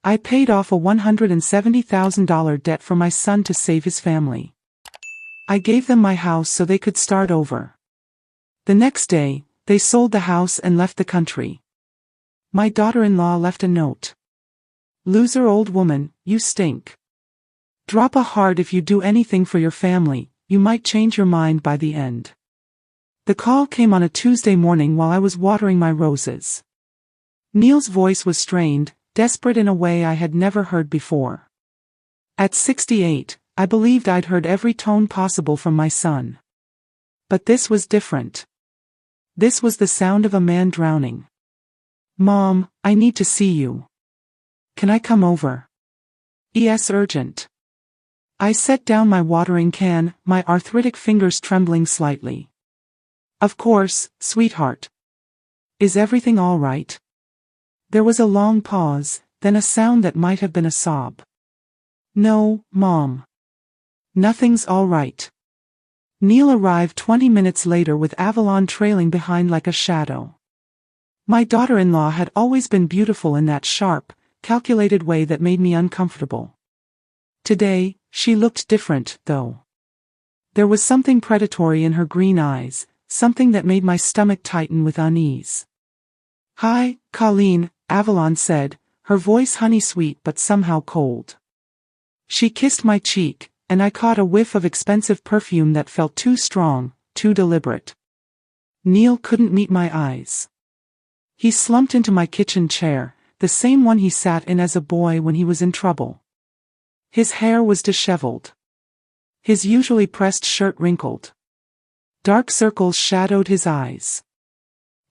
I paid off a $170,000 debt for my son to save his family. I gave them my house so they could start over. The next day, they sold the house and left the country. My daughter-in-law left a note. "Loser old woman, you stink. Drop a heart if you do anything for your family, you might change your mind by the end." The call came on a Tuesday morning while I was watering my roses. Neil's voice was strained, desperate in a way I had never heard before. At 68, I believed I'd heard every tone possible from my son. But this was different. This was the sound of a man drowning. "Mom, I need to see you. Can I come over?" "Yes, urgent." I set down my watering can, my arthritic fingers trembling slightly. "Of course, sweetheart. Is everything all right?" There was a long pause, then a sound that might have been a sob. "No, Mom. Nothing's all right." Neil arrived 20 minutes later with Avalon trailing behind like a shadow. My daughter-in-law had always been beautiful in that sharp, calculated way that made me uncomfortable. Today, she looked different, though. There was something predatory in her green eyes, something that made my stomach tighten with unease. "Hi, Colleen," Avalon said, her voice honey-sweet but somehow cold. She kissed my cheek, and I caught a whiff of expensive perfume that felt too strong, too deliberate. Neil couldn't meet my eyes. He slumped into my kitchen chair, the same one he sat in as a boy when he was in trouble. His hair was disheveled. His usually pressed shirt wrinkled. Dark circles shadowed his eyes.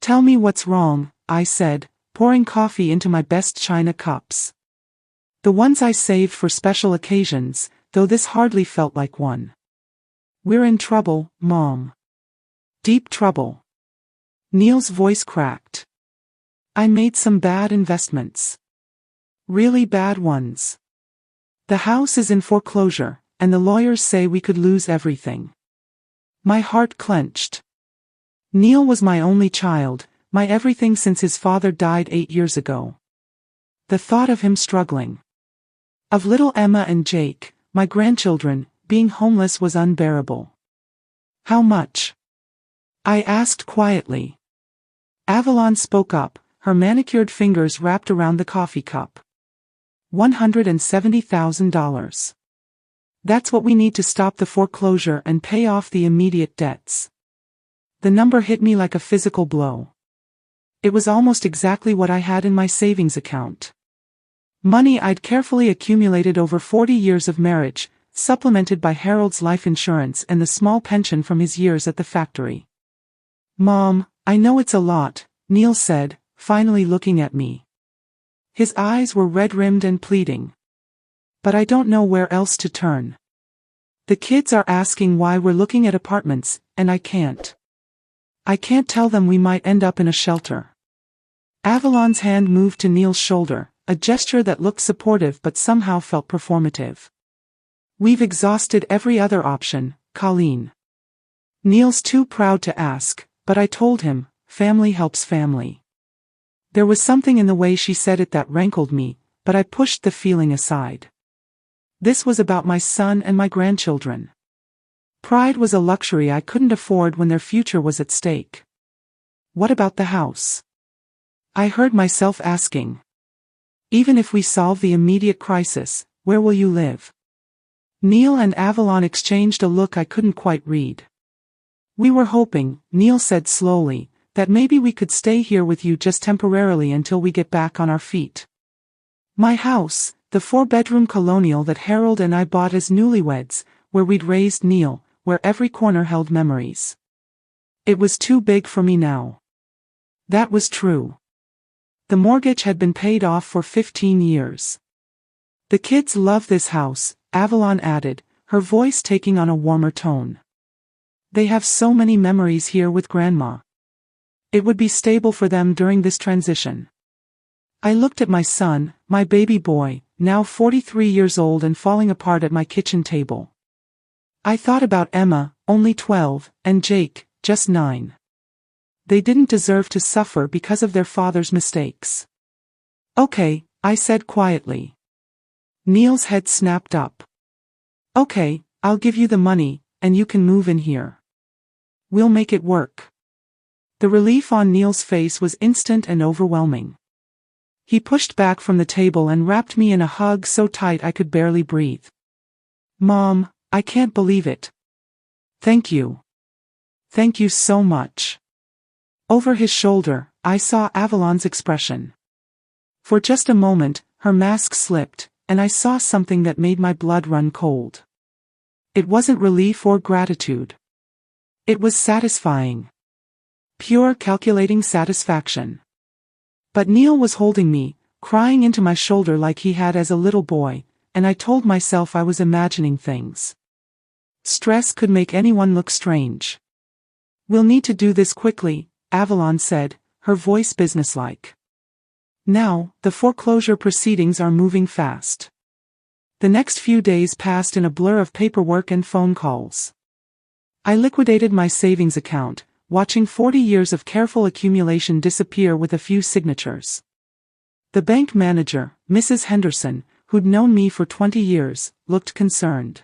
"Tell me what's wrong," I said, pouring coffee into my best china cups. The ones I saved for special occasions, though this hardly felt like one. "We're in trouble, Mom. Deep trouble." Neil's voice cracked. "I made some bad investments. Really bad ones. The house is in foreclosure, and the lawyers say we could lose everything." My heart clenched. Neil was my only child, my everything since his father died 8 years ago. The thought of him struggling, of little Emma and Jake, my grandchildren, being homeless was unbearable. "How much?" I asked quietly. Avalon spoke up, her manicured fingers wrapped around the coffee cup. $170,000. That's what we need to stop the foreclosure and pay off the immediate debts. The number hit me like a physical blow. It was almost exactly what I had in my savings account. Money I'd carefully accumulated over 40 years of marriage, supplemented by Harold's life insurance and the small pension from his years at the factory. "Mom, I know it's a lot," Neil said, finally looking at me. His eyes were red-rimmed and pleading. "But I don't know where else to turn. The kids are asking why we're looking at apartments, and I can't tell them we might end up in a shelter." Avalon's hand moved to Neil's shoulder, a gesture that looked supportive but somehow felt performative. "We've exhausted every other option, Colleen. Neil's too proud to ask, but I told him, family helps family." There was something in the way she said it that rankled me, but I pushed the feeling aside. This was about my son and my grandchildren. Pride was a luxury I couldn't afford when their future was at stake. "What about the house?" I heard myself asking. "Even if we solve the immediate crisis, where will you live?" Neil and Avalon exchanged a look I couldn't quite read. "We were hoping," Neil said slowly, "that maybe we could stay here with you just temporarily until we get back on our feet. My house, the 4-bedroom colonial that Harold and I bought as newlyweds, where we'd raised Neil, where every corner held memories. It was too big for me now." That was true. The mortgage had been paid off for 15 years. "The kids love this house," Avalon added, her voice taking on a warmer tone. "They have so many memories here with Grandma. It would be stable for them during this transition." I looked at my son, my baby boy, now 43 years old and falling apart at my kitchen table. I thought about Emma, only 12, and Jake, just 9. They didn't deserve to suffer because of their father's mistakes. "Okay, I said quietly. Neil's head snapped up. Okay, I'll give you the money, and you can move in here. We'll make it work. The relief on Neil's face was instant and overwhelming. He pushed back from the table and wrapped me in a hug so tight I could barely breathe. Mom, I can't believe it. Thank you. Thank you so much. Over his shoulder, I saw Avalon's expression. For just a moment, her mask slipped, and I saw something that made my blood run cold. It wasn't relief or gratitude. It was satisfying. Pure calculating satisfaction. But Neil was holding me, crying into my shoulder like he had as a little boy, and I told myself I was imagining things. Stress could make anyone look strange. We'll need to do this quickly, Avalon said, her voice businesslike. Now, the foreclosure proceedings are moving fast. The next few days passed in a blur of paperwork and phone calls. I liquidated my savings account, watching 40 years of careful accumulation disappear with a few signatures. The bank manager, Mrs. Henderson, who'd known me for 20 years, looked concerned.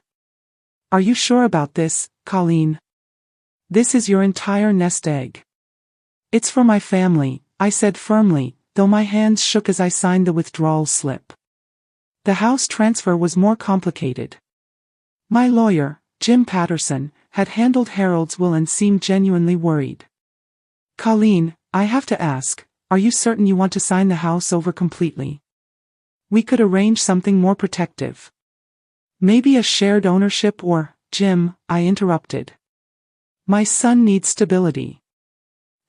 Are you sure about this, Colleen? This is your entire nest egg. It's for my family, I said firmly, though my hands shook as I signed the withdrawal slip. The house transfer was more complicated. My lawyer, Jim Patterson, had handled Harold's will and seemed genuinely worried. Colleen, I have to ask, are you certain you want to sign the house over completely? We could arrange something more protective. Maybe a shared ownership or, Jim, I interrupted. My son needs stability.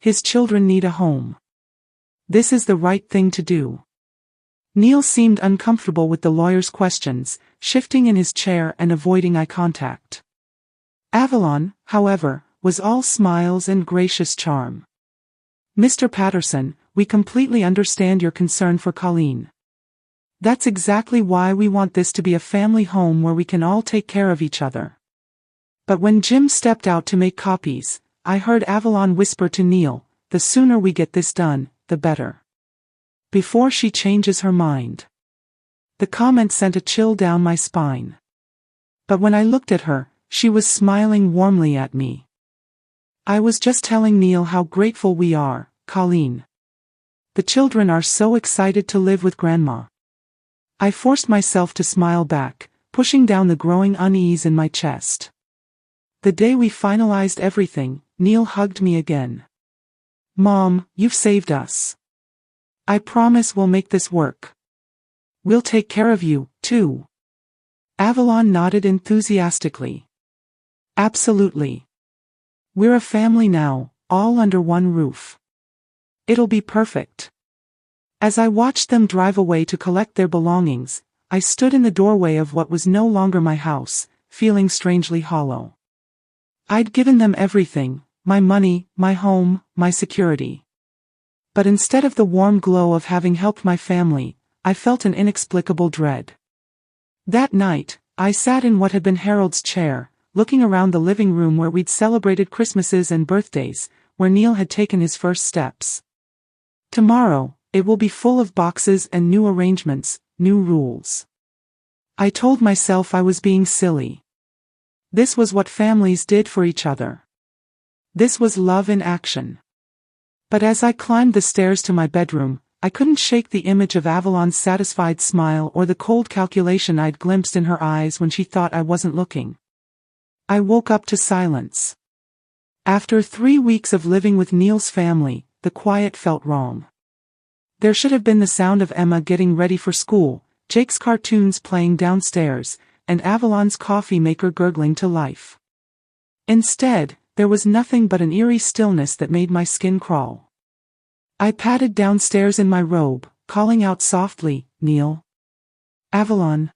His children need a home. This is the right thing to do. Neil seemed uncomfortable with the lawyer's questions, shifting in his chair and avoiding eye contact. Avalon, however, was all smiles and gracious charm. Mr. Patterson, we completely understand your concern for Colleen. That's exactly why we want this to be a family home where we can all take care of each other. But when Jim stepped out to make copies, I heard Avalon whisper to Neil, the sooner we get this done, the better. Before she changes her mind. The comment sent a chill down my spine. But when I looked at her, she was smiling warmly at me. I was just telling Neil how grateful we are, Colleen. The children are so excited to live with Grandma. I forced myself to smile back, pushing down the growing unease in my chest. The day we finalized everything, Neil hugged me again. Mom, you've saved us. I promise we'll make this work. We'll take care of you, too. Avalon nodded enthusiastically. Absolutely. We're a family now, all under one roof. It'll be perfect. As I watched them drive away to collect their belongings, I stood in the doorway of what was no longer my house, feeling strangely hollow. I'd given them everything, my money, my home, my security. But instead of the warm glow of having helped my family, I felt an inexplicable dread. That night, I sat in what had been Harold's chair, looking around the living room where we'd celebrated Christmases and birthdays, where Neil had taken his first steps. Tomorrow, it will be full of boxes and new arrangements, new rules. I told myself I was being silly. This was what families did for each other. This was love in action. But as I climbed the stairs to my bedroom, I couldn't shake the image of Avalon's satisfied smile or the cold calculation I'd glimpsed in her eyes when she thought I wasn't looking. I woke up to silence. After 3 weeks of living with Neil's family, the quiet felt wrong. There should have been the sound of Emma getting ready for school, Jake's cartoons playing downstairs, and Avalon's coffee maker gurgling to life. Instead, there was nothing but an eerie stillness that made my skin crawl. I padded downstairs in my robe, calling out softly, Neil. Avalon.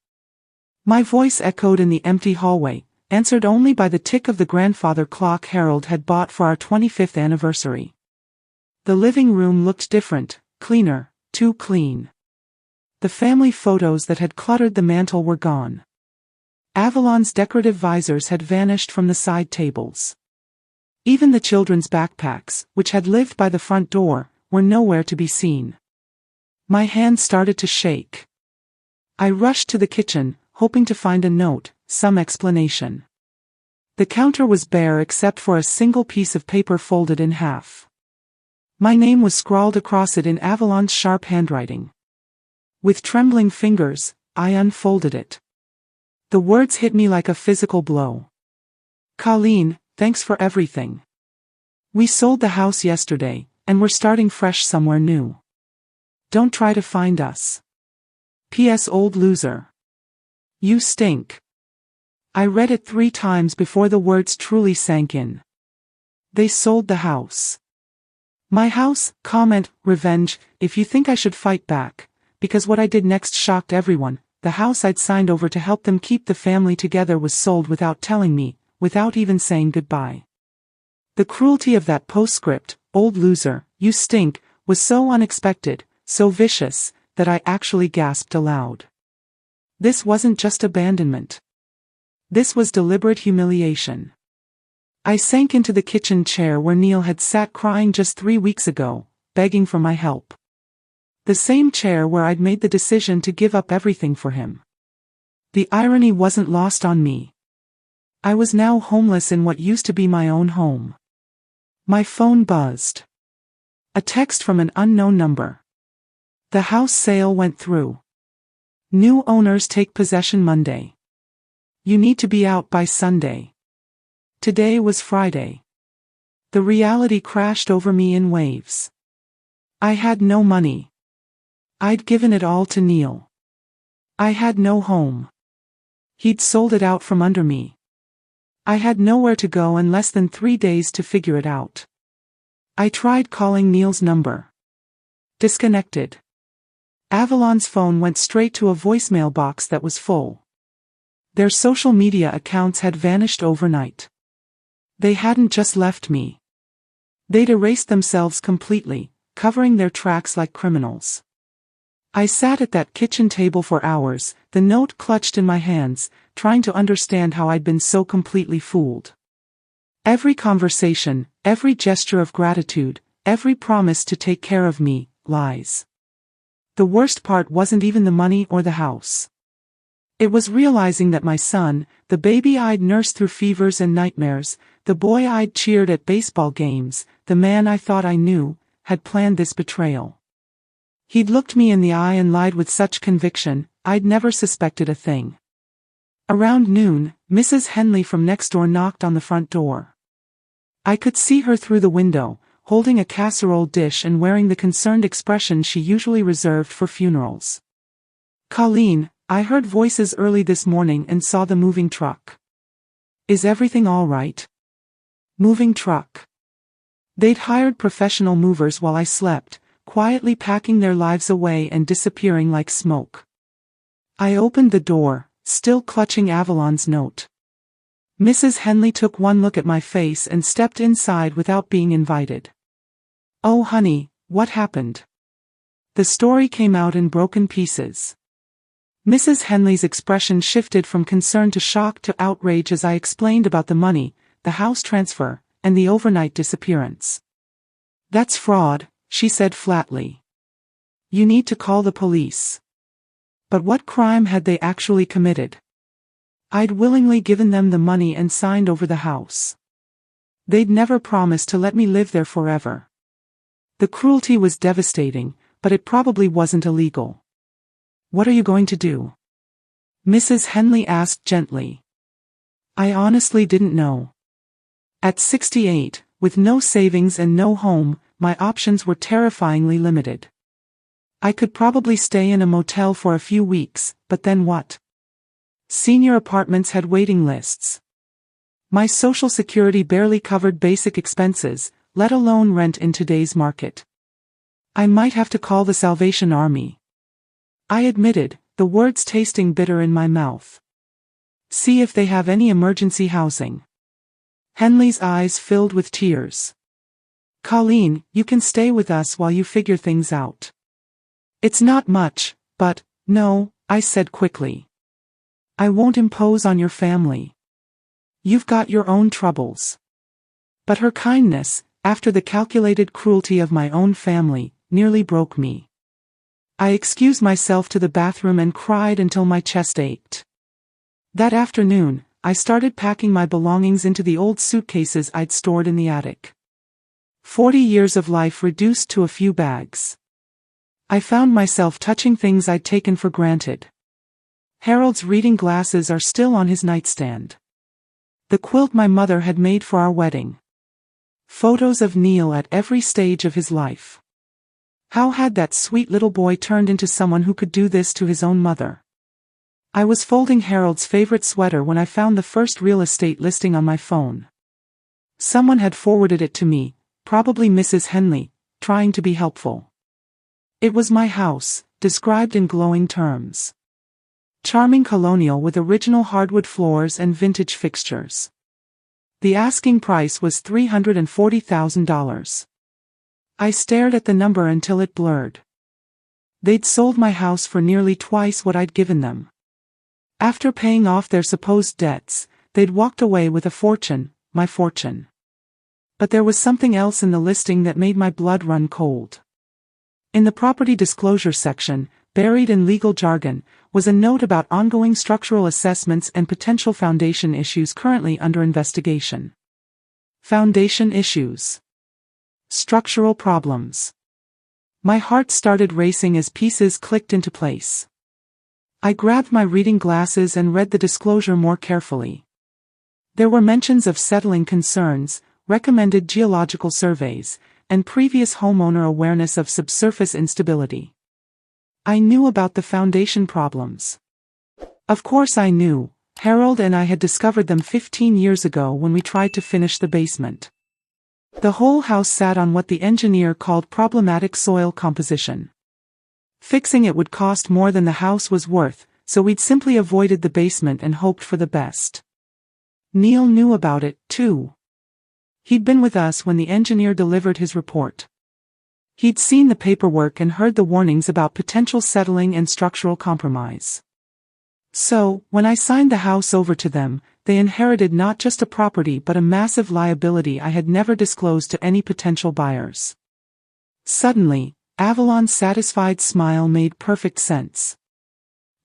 My voice echoed in the empty hallway, answered only by the tick of the grandfather clock Harold had bought for our 25th anniversary. The living room looked different, cleaner, too clean. The family photos that had cluttered the mantel were gone. Avalon's decorative visors had vanished from the side tables. Even the children's backpacks, which had lived by the front door, were nowhere to be seen. My hand started to shake. I rushed to the kitchen, hoping to find a note, some explanation. The counter was bare except for a single piece of paper folded in half. My name was scrawled across it in Avalon's sharp handwriting. With trembling fingers, I unfolded it. The words hit me like a physical blow. Colleen, thanks for everything. We sold the house yesterday, and we're starting fresh somewhere new. Don't try to find us. P.S. Old loser. You stink. I read it 3 times before the words truly sank in. They sold the house. My house, comment, revenge, if you think I should fight back, because what I did next shocked everyone. The house I'd signed over to help them keep the family together was sold without telling me, without even saying goodbye. The cruelty of that postscript, old loser, you stink, was so unexpected, so vicious, that I actually gasped aloud. This wasn't just abandonment. This was deliberate humiliation. I sank into the kitchen chair where Neil had sat crying just 3 weeks ago, begging for my help. The same chair where I'd made the decision to give up everything for him. The irony wasn't lost on me. I was now homeless in what used to be my own home. My phone buzzed. A text from an unknown number. The house sale went through. New owners take possession Monday. You need to be out by Sunday. Today was Friday. The reality crashed over me in waves. I had no money. I'd given it all to Neil. I had no home. He'd sold it out from under me. I had nowhere to go and less than 3 days to figure it out. I tried calling Neil's number. Disconnected. Avalon's phone went straight to a voicemail box that was full. Their social media accounts had vanished overnight. They hadn't just left me. They'd erased themselves completely, covering their tracks like criminals. I sat at that kitchen table for hours, the note clutched in my hands, trying to understand how I'd been so completely fooled. Every conversation, every gesture of gratitude, every promise to take care of me, lies. The worst part wasn't even the money or the house. It was realizing that my son, the baby I'd nursed through fevers and nightmares, the boy I'd cheered at baseball games, the man I thought I knew, had planned this betrayal. He'd looked me in the eye and lied with such conviction, I'd never suspected a thing. Around noon, Mrs. Henley from next door knocked on the front door. I could see her through the window, holding a casserole dish and wearing the concerned expression she usually reserved for funerals. Colleen, I heard voices early this morning and saw the moving truck. Is everything all right? Moving truck. They'd hired professional movers while I slept, quietly packing their lives away and disappearing like smoke. I opened the door, still clutching Avalon's note. Mrs. Henley took one look at my face and stepped inside without being invited. Oh honey, what happened? The story came out in broken pieces. Mrs. Henley's expression shifted from concern to shock to outrage as I explained about the money, the house transfer, and the overnight disappearance. That's fraud, she said flatly. You need to call the police. But what crime had they actually committed? I'd willingly given them the money and signed over the house. They'd never promised to let me live there forever. The cruelty was devastating, but it probably wasn't illegal. What are you going to do? Mrs. Henley asked gently. I honestly didn't know. At 68, with no savings and no home, my options were terrifyingly limited. I could probably stay in a motel for a few weeks, but then what? Senior apartments had waiting lists. My Social Security barely covered basic expenses, let alone rent in today's market. I might have to call the Salvation Army. I admitted, the words tasting bitter in my mouth. See if they have any emergency housing. Henley's eyes filled with tears. Colleen, you can stay with us while you figure things out. It's not much, but, no, I said quickly. I won't impose on your family. You've got your own troubles. But her kindness, after the calculated cruelty of my own family, nearly broke me. I excused myself to the bathroom and cried until my chest ached. That afternoon, I started packing my belongings into the old suitcases I'd stored in the attic. 40 years of life reduced to a few bags. I found myself touching things I'd taken for granted. Harold's reading glasses are still on his nightstand. The quilt my mother had made for our wedding. Photos of Neil at every stage of his life. How had that sweet little boy turned into someone who could do this to his own mother? I was folding Harold's favorite sweater when I found the first real estate listing on my phone. Someone had forwarded it to me, probably Mrs. Henley, trying to be helpful. It was my house, described in glowing terms. Charming colonial with original hardwood floors and vintage fixtures. The asking price was $340,000. I stared at the number until it blurred. They'd sold my house for nearly twice what I'd given them. After paying off their supposed debts, they'd walked away with a fortune, my fortune. But there was something else in the listing that made my blood run cold. In the property disclosure section, buried in legal jargon, was a note about ongoing structural assessments and potential foundation issues currently under investigation. Foundation issues. Structural problems. My heart started racing as pieces clicked into place. I grabbed my reading glasses and read the disclosure more carefully. There were mentions of settling concerns, recommended geological surveys, and previous homeowner awareness of subsurface instability. I knew about the foundation problems. Of course I knew. Harold and I had discovered them 15 years ago when we tried to finish the basement. The whole house sat on what the engineer called problematic soil composition. Fixing it would cost more than the house was worth, so we'd simply avoided the basement and hoped for the best. Neil knew about it, too. He'd been with us when the engineer delivered his report. He'd seen the paperwork and heard the warnings about potential settling and structural compromise. So, when I signed the house over to them, they inherited not just a property but a massive liability I had never disclosed to any potential buyers. Suddenly, Avalon's satisfied smile made perfect sense.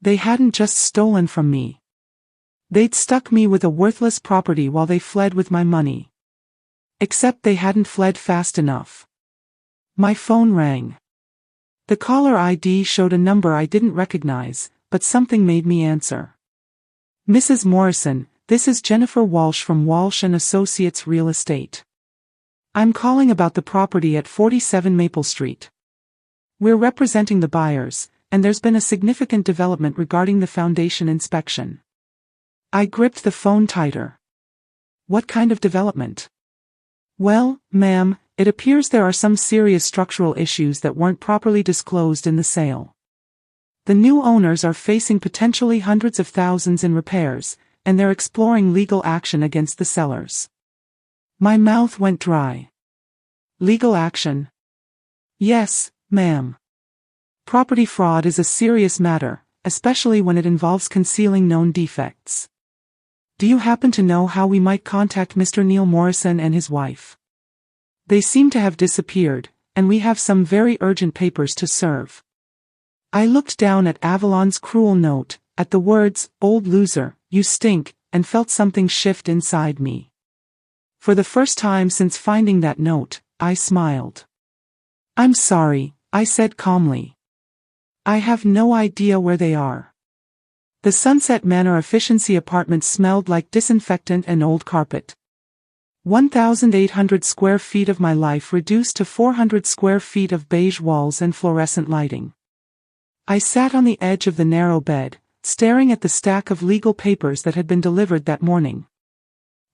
They hadn't just stolen from me. They'd stuck me with a worthless property while they fled with my money. Except they hadn't fled fast enough. My phone rang. The caller ID showed a number I didn't recognize, but something made me answer. Mrs. Morrison, this is Jennifer Walsh from Walsh & Associates Real Estate. I'm calling about the property at 47 Maple Street. We're representing the buyers, and there's been a significant development regarding the foundation inspection. I gripped the phone tighter. What kind of development? Well, ma'am, it appears there are some serious structural issues that weren't properly disclosed in the sale. The new owners are facing potentially hundreds of thousands in repairs, and they're exploring legal action against the sellers. My mouth went dry. Legal action? Yes, ma'am. Property fraud is a serious matter, especially when it involves concealing known defects. Do you happen to know how we might contact Mr. Neil Morrison and his wife? They seem to have disappeared, and we have some very urgent papers to serve. I looked down at Avalon's cruel note, at the words, "Old loser, you stink," and felt something shift inside me. For the first time since finding that note, I smiled. I'm sorry, I said calmly. I have no idea where they are. The Sunset Manor efficiency apartment smelled like disinfectant and old carpet. 1,800 square feet of my life reduced to 400 square feet of beige walls and fluorescent lighting. I sat on the edge of the narrow bed, staring at the stack of legal papers that had been delivered that morning.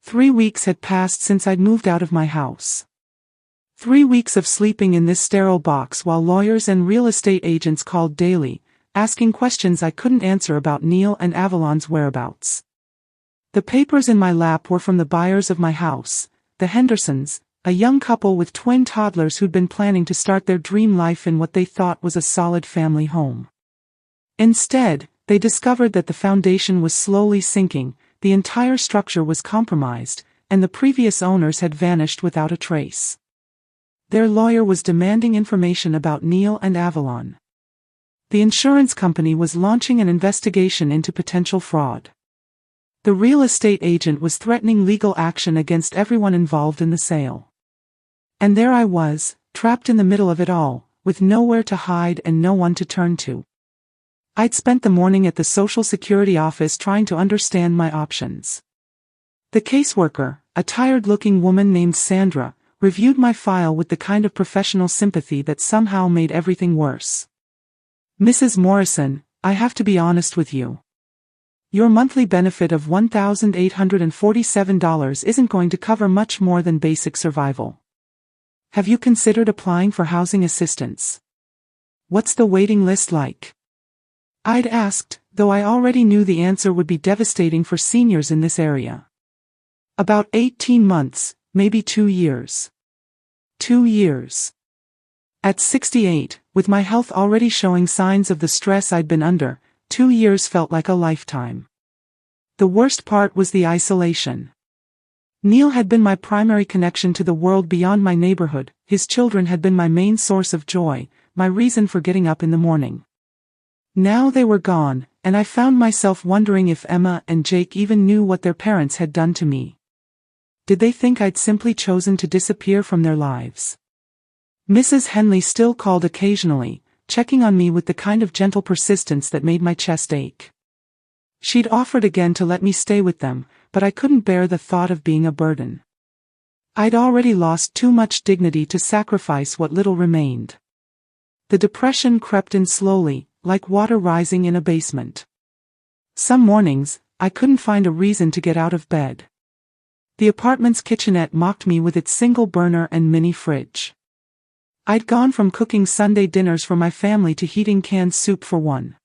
3 weeks had passed since I'd moved out of my house. 3 weeks of sleeping in this sterile box while lawyers and real estate agents called daily, asking questions I couldn't answer about Neil and Avalon's whereabouts. The papers in my lap were from the buyers of my house, the Hendersons, a young couple with twin toddlers who'd been planning to start their dream life in what they thought was a solid family home. Instead, they discovered that the foundation was slowly sinking, the entire structure was compromised, and the previous owners had vanished without a trace. Their lawyer was demanding information about Neil and Avalon. The insurance company was launching an investigation into potential fraud. The real estate agent was threatening legal action against everyone involved in the sale. And there I was, trapped in the middle of it all, with nowhere to hide and no one to turn to. I'd spent the morning at the Social Security office trying to understand my options. The caseworker, a tired-looking woman named Sandra, reviewed my file with the kind of professional sympathy that somehow made everything worse. "Mrs. Morrison, I have to be honest with you. Your monthly benefit of $1,847 isn't going to cover much more than basic survival. Have you considered applying for housing assistance? What's the waiting list like?" I'd asked, though I already knew the answer would be devastating for seniors in this area. About 18 months, maybe 2 years. 2 years. At 68, with my health already showing signs of the stress I'd been under, 2 years felt like a lifetime. The worst part was the isolation. Neil had been my primary connection to the world beyond my neighborhood, his children had been my main source of joy, my reason for getting up in the morning. Now they were gone, and I found myself wondering if Emma and Jake even knew what their parents had done to me. Did they think I'd simply chosen to disappear from their lives? Mrs. Henley still called occasionally, checking on me with the kind of gentle persistence that made my chest ache. She'd offered again to let me stay with them, but I couldn't bear the thought of being a burden. I'd already lost too much dignity to sacrifice what little remained. The depression crept in slowly, like water rising in a basement. Some mornings, I couldn't find a reason to get out of bed. The apartment's kitchenette mocked me with its single burner and mini fridge. I'd gone from cooking Sunday dinners for my family to heating canned soup for one.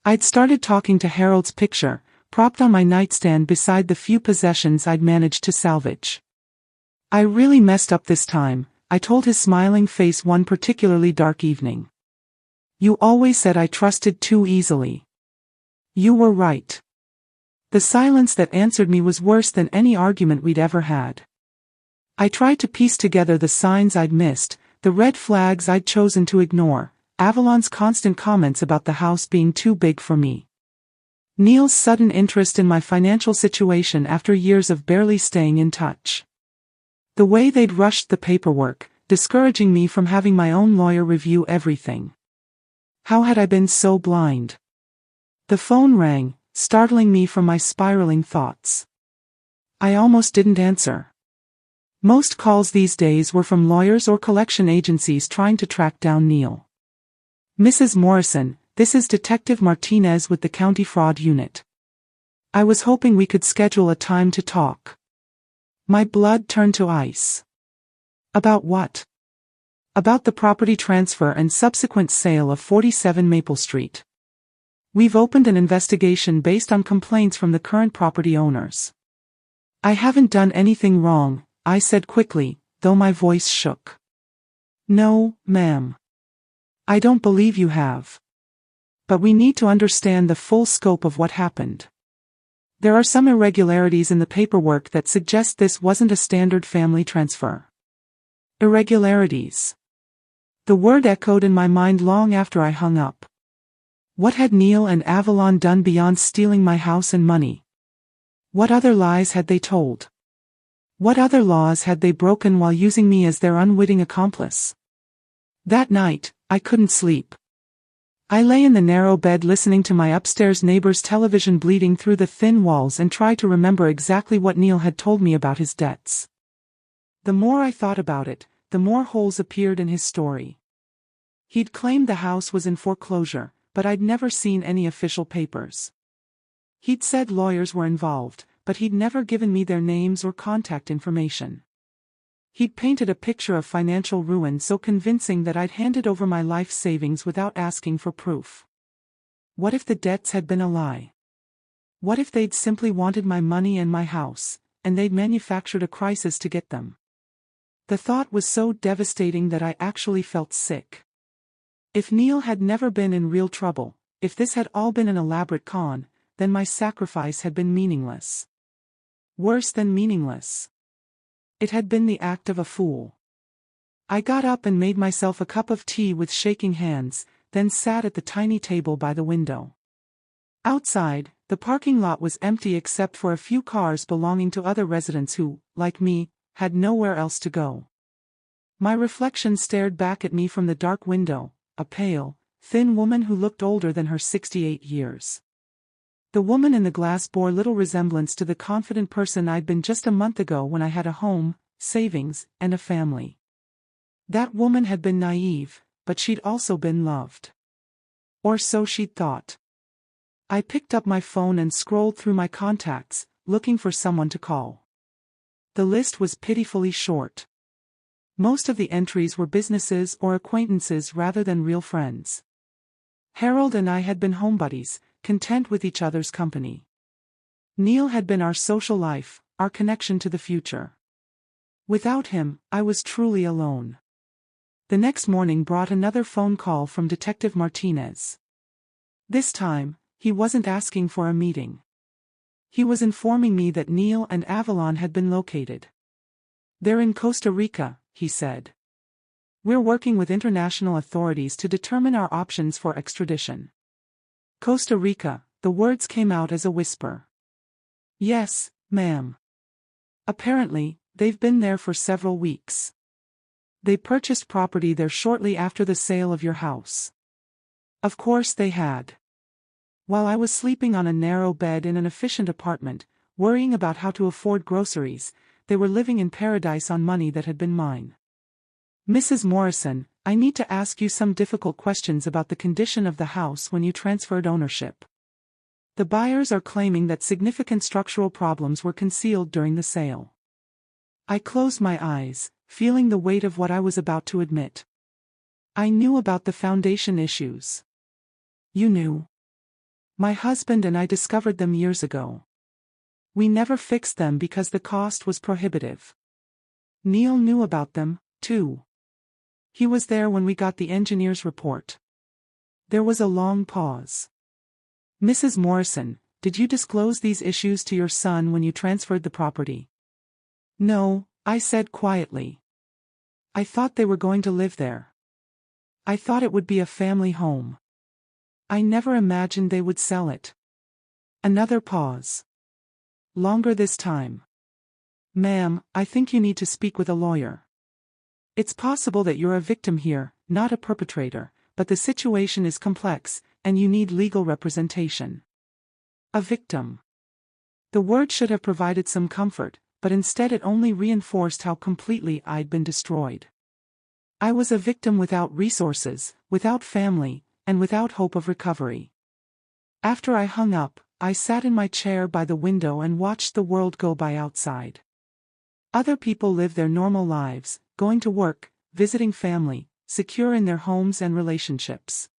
I'd started talking to Harold's picture, propped on my nightstand beside the few possessions I'd managed to salvage. "I really messed up this time," I told his smiling face one particularly dark evening. "You always said I trusted too easily. You were right." The silence that answered me was worse than any argument we'd ever had. I tried to piece together the signs I'd missed, the red flags I'd chosen to ignore, Avalon's constant comments about the house being too big for me. Neil's sudden interest in my financial situation after years of barely staying in touch. The way they'd rushed the paperwork, discouraging me from having my own lawyer review everything. How had I been so blind? The phone rang, startling me from my spiraling thoughts. I almost didn't answer. Most calls these days were from lawyers or collection agencies trying to track down Neil. "Mrs. Morrison, this is Detective Martinez with the County Fraud Unit. I was hoping we could schedule a time to talk." My blood turned to ice. "About what?" "About the property transfer and subsequent sale of 47 Maple Street. We've opened an investigation based on complaints from the current property owners." "I haven't done anything wrong," I said quickly, though my voice shook. "No, ma'am. I don't believe you have. But we need to understand the full scope of what happened. There are some irregularities in the paperwork that suggest this wasn't a standard family transfer." Irregularities. The word echoed in my mind long after I hung up. What had Neil and Avalon done beyond stealing my house and money? What other lies had they told? What other laws had they broken while using me as their unwitting accomplice? That night, I couldn't sleep. I lay in the narrow bed listening to my upstairs neighbor's television bleeding through the thin walls and tried to remember exactly what Neil had told me about his debts. The more I thought about it, the more holes appeared in his story. He'd claimed the house was in foreclosure, but I'd never seen any official papers. He'd said lawyers were involved, but he'd never given me their names or contact information. He'd painted a picture of financial ruin so convincing that I'd handed over my life savings without asking for proof. What if the debts had been a lie? What if they'd simply wanted my money and my house, and they'd manufactured a crisis to get them? The thought was so devastating that I actually felt sick. If Neil had never been in real trouble, if this had all been an elaborate con, then my sacrifice had been meaningless. Worse than meaningless. It had been the act of a fool. I got up and made myself a cup of tea with shaking hands, then sat at the tiny table by the window. Outside, the parking lot was empty except for a few cars belonging to other residents who, like me, had nowhere else to go. My reflection stared back at me from the dark window, a pale, thin woman who looked older than her 68 years. The woman in the glass bore little resemblance to the confident person I'd been just a month ago when I had a home, savings, and a family. That woman had been naive, but she'd also been loved. Or so she'd thought. I picked up my phone and scrolled through my contacts, looking for someone to call. The list was pitifully short. Most of the entries were businesses or acquaintances rather than real friends. Harold and I had been home buddies, content with each other's company. Neil had been our social life, our connection to the future. Without him, I was truly alone. The next morning brought another phone call from Detective Martinez. This time, he wasn't asking for a meeting. He was informing me that Neil and Avalon had been located. "They're in Costa Rica," he said. "We're working with international authorities to determine our options for extradition." Costa Rica, the words came out as a whisper. "Yes, ma'am. Apparently, they've been there for several weeks. They purchased property there shortly after the sale of your house." Of course they had. While I was sleeping on a narrow bed in an efficient apartment, worrying about how to afford groceries, they were living in paradise on money that had been mine. "Mrs. Morrison, I need to ask you some difficult questions about the condition of the house when you transferred ownership. The buyers are claiming that significant structural problems were concealed during the sale." I closed my eyes, feeling the weight of what I was about to admit. I knew about the foundation issues. "You knew?" "My husband and I discovered them years ago. We never fixed them because the cost was prohibitive. Neil knew about them, too. He was there when we got the engineer's report." There was a long pause. "Mrs. Morrison, did you disclose these issues to your son when you transferred the property?" "No," I said quietly. "I thought they were going to live there. I thought it would be a family home. I never imagined they would sell it." Another pause. Longer this time. "Ma'am, I think you need to speak with a lawyer. It's possible that you're a victim here, not a perpetrator, but the situation is complex, and you need legal representation." A victim. The word should have provided some comfort, but instead it only reinforced how completely I'd been destroyed. I was a victim without resources, without family, and without hope of recovery. After I hung up, I sat in my chair by the window and watched the world go by outside. Other people live their normal lives, going to work, visiting family, secure in their homes and relationships.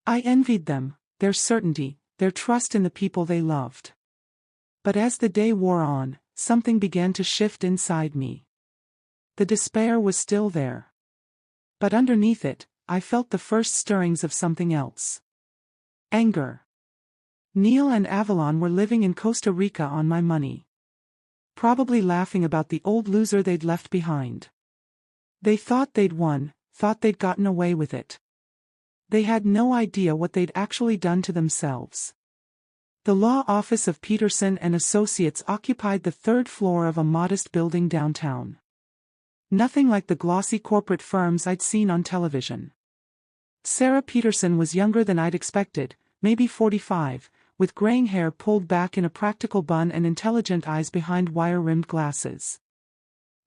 I envied them, their certainty, their trust in the people they loved. But as the day wore on, something began to shift inside me. The despair was still there. But underneath it, I felt the first stirrings of something else. Anger. Neil and Avalon were living in Costa Rica on my money. Probably laughing about the old loser they'd left behind. They thought they'd won, thought they'd gotten away with it. They had no idea what they'd actually done to themselves. The law office of Peterson and Associates occupied the third floor of a modest building downtown. Nothing like the glossy corporate firms I'd seen on television. Sarah Peterson was younger than I'd expected, maybe 45, with graying hair pulled back in a practical bun and intelligent eyes behind wire-rimmed glasses.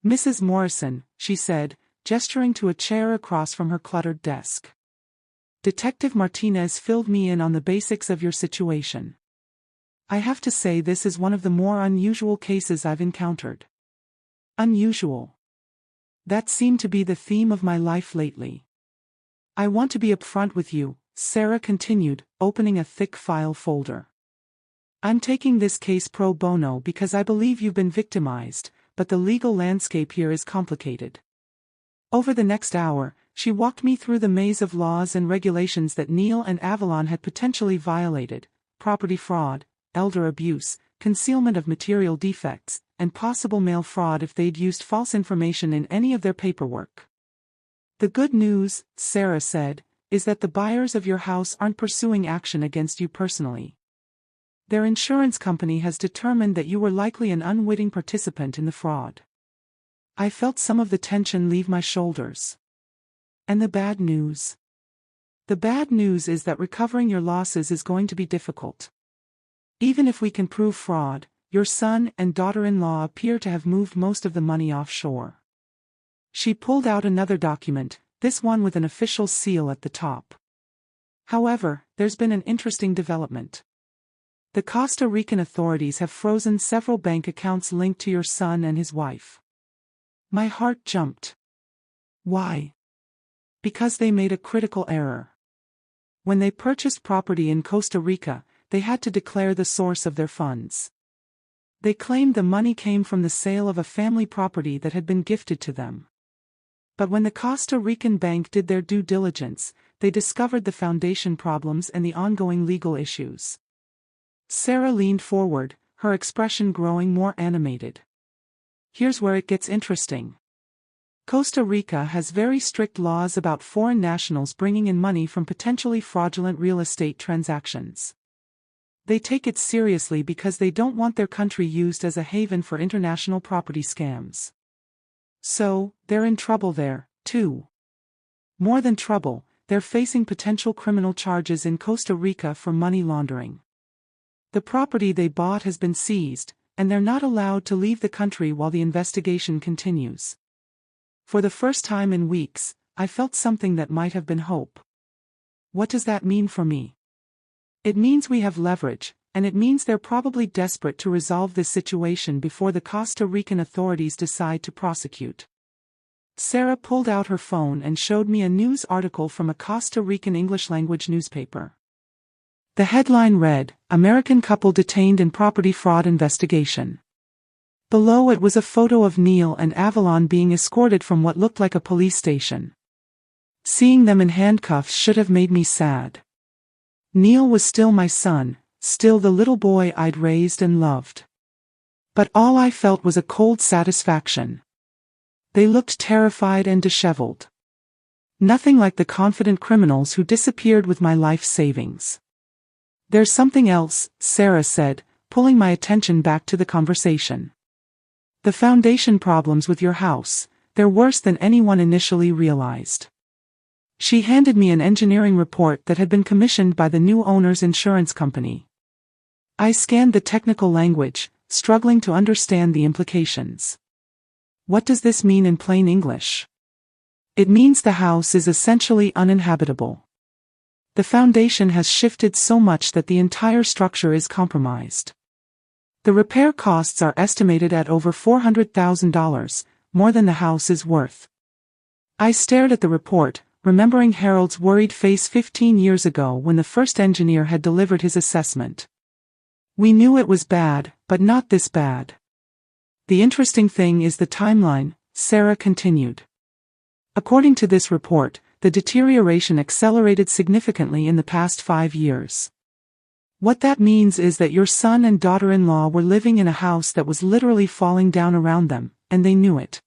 "Mrs. Morrison," she said, gesturing to a chair across from her cluttered desk. "Detective Martinez filled me in on the basics of your situation. I have to say this is one of the more unusual cases I've encountered." Unusual. That seemed to be the theme of my life lately. "I want to be upfront with you," Sarah continued, opening a thick file folder. "I'm taking this case pro bono because I believe you've been victimized, but the legal landscape here is complicated." Over the next hour, she walked me through the maze of laws and regulations that Neil and Avalon had potentially violated: property fraud, elder abuse, concealment of material defects, and possible mail fraud if they'd used false information in any of their paperwork. "The good news," Sarah said, is that the buyers of your house aren't pursuing action against you personally. Their insurance company has determined that you were likely an unwitting participant in the fraud. I felt some of the tension leave my shoulders. And the bad news? The bad news is that recovering your losses is going to be difficult. Even if we can prove fraud, your son and daughter-in-law appear to have moved most of the money offshore. She pulled out another document, this one with an official seal at the top. However, there's been an interesting development. The Costa Rican authorities have frozen several bank accounts linked to your son and his wife. My heart jumped. Why? Because they made a critical error. When they purchased property in Costa Rica, they had to declare the source of their funds. They claimed the money came from the sale of a family property that had been gifted to them. But when the Costa Rican bank did their due diligence, they discovered the foundation problems and the ongoing legal issues. Sarah leaned forward, her expression growing more animated. Here's where it gets interesting. Costa Rica has very strict laws about foreign nationals bringing in money from potentially fraudulent real estate transactions. They take it seriously because they don't want their country used as a haven for international property scams. So, they're in trouble there, too. More than trouble, they're facing potential criminal charges in Costa Rica for money laundering. The property they bought has been seized, and they're not allowed to leave the country while the investigation continues. For the first time in weeks, I felt something that might have been hope. What does that mean for me? It means we have leverage, and it means they're probably desperate to resolve this situation before the Costa Rican authorities decide to prosecute. Sarah pulled out her phone and showed me a news article from a Costa Rican English-language newspaper. The headline read, "American couple detained in property fraud investigation." Below it was a photo of Neil and Avalon being escorted from what looked like a police station. Seeing them in handcuffs should have made me sad. Neil was still my son, still the little boy I'd raised and loved. But all I felt was a cold satisfaction. They looked terrified and disheveled. Nothing like the confident criminals who disappeared with my life savings. "There's something else," Sarah said, pulling my attention back to the conversation. "The foundation problems with your house, they're worse than anyone initially realized." She handed me an engineering report that had been commissioned by the new owner's insurance company. I scanned the technical language, struggling to understand the implications. What does this mean in plain English? It means the house is essentially uninhabitable. The foundation has shifted so much that the entire structure is compromised. The repair costs are estimated at over $400,000, more than the house is worth. I stared at the report, remembering Harold's worried face 15 years ago when the first engineer had delivered his assessment. We knew it was bad, but not this bad. The interesting thing is the timeline, Sarah continued. According to this report, the deterioration accelerated significantly in the past 5 years. What that means is that your son and daughter-in-law were living in a house that was literally falling down around them, and they knew it.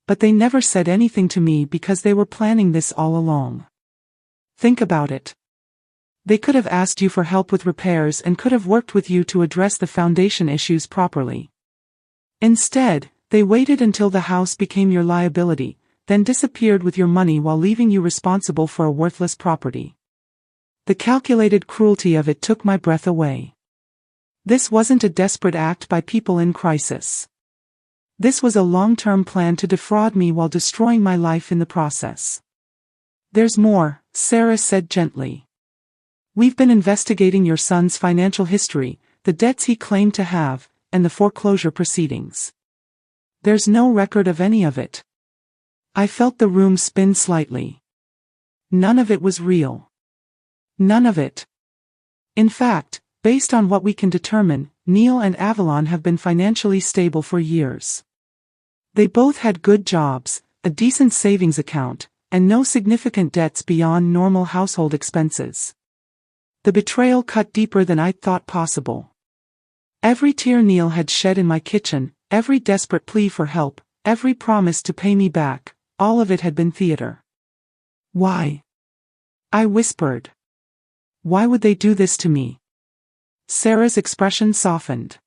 But they never said anything to me because they were planning this all along. Think about it. They could have asked you for help with repairs and could have worked with you to address the foundation issues properly. Instead, they waited until the house became your liability, then disappeared with your money while leaving you responsible for a worthless property. The calculated cruelty of it took my breath away. This wasn't a desperate act by people in crisis. This was a long-term plan to defraud me while destroying my life in the process. "There's more," Sarah said gently. "We've been investigating your son's financial history, the debts he claimed to have, and the foreclosure proceedings. There's no record of any of it." I felt the room spin slightly. None of it was real. None of it. In fact, based on what we can determine, Neil and Avalon have been financially stable for years. They both had good jobs, a decent savings account, and no significant debts beyond normal household expenses. The betrayal cut deeper than I'd thought possible. Every tear Neil had shed in my kitchen, every desperate plea for help, every promise to pay me back, all of it had been theater. Why? I whispered. Why would they do this to me? Sarah's expression softened.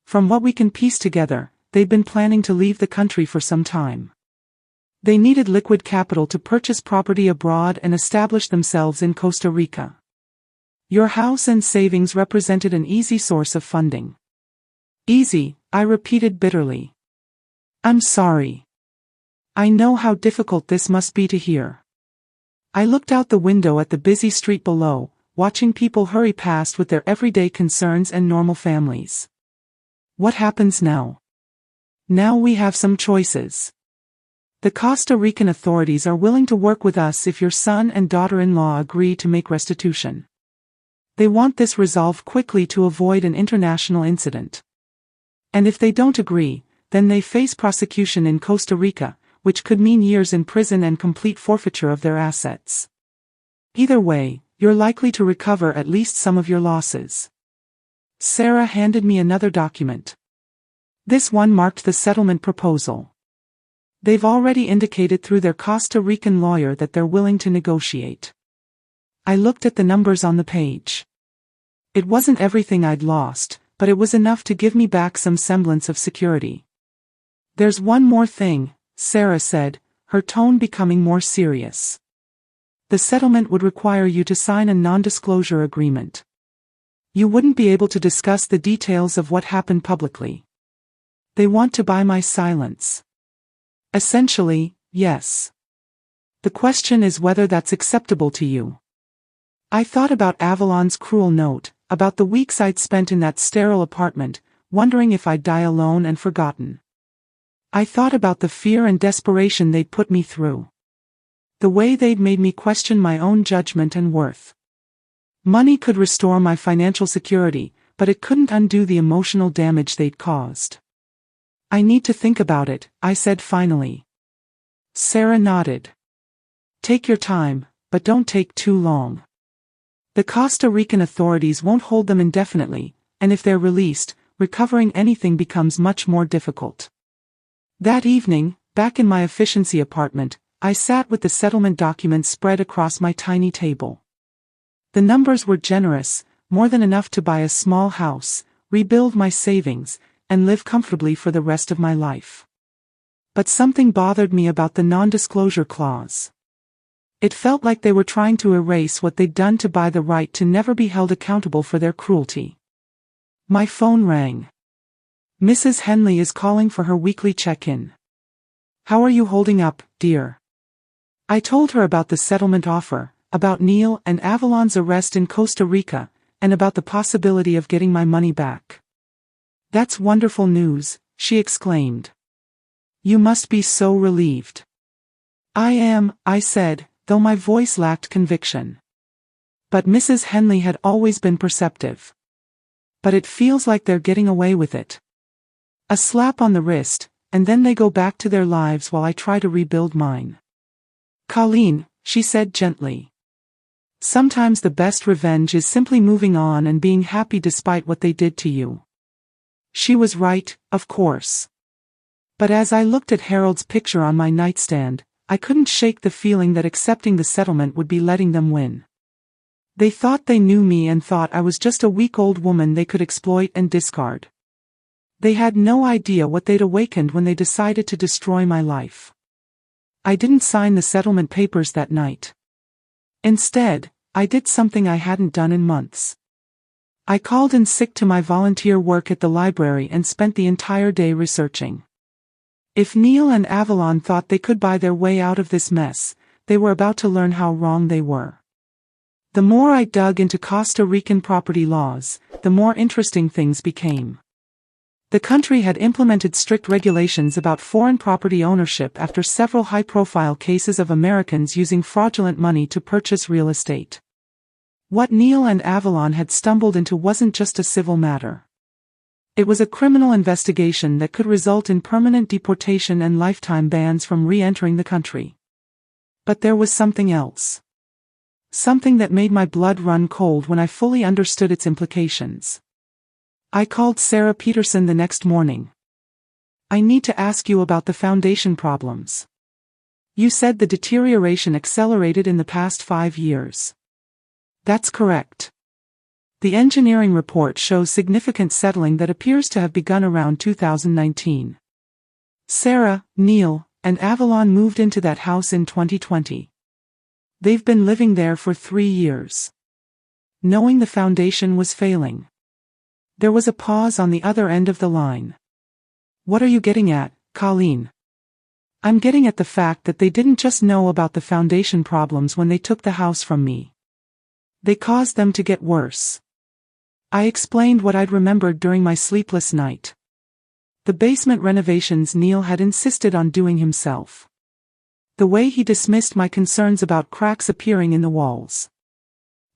From what we can piece together, they'd been planning to leave the country for some time. They needed liquid capital to purchase property abroad and establish themselves in Costa Rica. Your house and savings represented an easy source of funding. Easy, I repeated bitterly. I'm sorry. I know how difficult this must be to hear. I looked out the window at the busy street below, watching people hurry past with their everyday concerns and normal families. What happens now? Now we have some choices. The Costa Rican authorities are willing to work with us if your son and daughter-in-law agree to make restitution. They want this resolved quickly to avoid an international incident. And if they don't agree, then they face prosecution in Costa Rica, which could mean years in prison and complete forfeiture of their assets. Either way, you're likely to recover at least some of your losses. Sarah handed me another document. This one marked the settlement proposal. They've already indicated through their Costa Rican lawyer that they're willing to negotiate. I looked at the numbers on the page. It wasn't everything I'd lost, but it was enough to give me back some semblance of security. There's one more thing, Sarah said, her tone becoming more serious. The settlement would require you to sign a non-disclosure agreement. You wouldn't be able to discuss the details of what happened publicly. They want to buy my silence. Essentially, yes. The question is whether that's acceptable to you. I thought about Avalon's cruel note, about the weeks I'd spent in that sterile apartment, wondering if I'd die alone and forgotten. I thought about the fear and desperation they'd put me through. The way they'd made me question my own judgment and worth. Money could restore my financial security, but it couldn't undo the emotional damage they'd caused. I need to think about it, I said finally. Sarah nodded. Take your time, but don't take too long. The Costa Rican authorities won't hold them indefinitely, and if they're released, recovering anything becomes much more difficult. That evening, back in my efficiency apartment, I sat with the settlement documents spread across my tiny table. The numbers were generous, more than enough to buy a small house, rebuild my savings, and live comfortably for the rest of my life. But something bothered me about the non-disclosure clause. It felt like they were trying to erase what they'd done to buy the right to never be held accountable for their cruelty. My phone rang. Mrs. Henley is calling for her weekly check-in. How are you holding up, dear? I told her about the settlement offer, about Neil and Avalon's arrest in Costa Rica, and about the possibility of getting my money back. That's wonderful news, she exclaimed. You must be so relieved. I am, I said, though my voice lacked conviction. But Mrs. Henley had always been perceptive. But it feels like they're getting away with it. A slap on the wrist, and then they go back to their lives while I try to rebuild mine. Colleen, she said gently. Sometimes the best revenge is simply moving on and being happy despite what they did to you. She was right, of course. But as I looked at Harold's picture on my nightstand, I couldn't shake the feeling that accepting the settlement would be letting them win. They thought they knew me and thought I was just a weak-old woman they could exploit and discard. They had no idea what they'd awakened when they decided to destroy my life. I didn't sign the settlement papers that night. Instead, I did something I hadn't done in months. I called in sick to my volunteer work at the library and spent the entire day researching. If Neil and Avalon thought they could buy their way out of this mess, they were about to learn how wrong they were. The more I dug into Costa Rican property laws, the more interesting things became. The country had implemented strict regulations about foreign property ownership after several high-profile cases of Americans using fraudulent money to purchase real estate. What Neil and Avalon had stumbled into wasn't just a civil matter. It was a criminal investigation that could result in permanent deportation and lifetime bans from re-entering the country. But there was something else. Something that made my blood run cold when I fully understood its implications. I called Sarah Peterson the next morning. I need to ask you about the foundation problems. You said the deterioration accelerated in the past 5 years. That's correct. The engineering report shows significant settling that appears to have begun around 2019. Sarah, Neil, and Avalon moved into that house in 2020. They've been living there for 3 years. Knowing the foundation was failing. There was a pause on the other end of the line. What are you getting at, Colleen? I'm getting at the fact that they didn't just know about the foundation problems when they took the house from me. They caused them to get worse. I explained what I'd remembered during my sleepless night. The basement renovations Neil had insisted on doing himself. The way he dismissed my concerns about cracks appearing in the walls.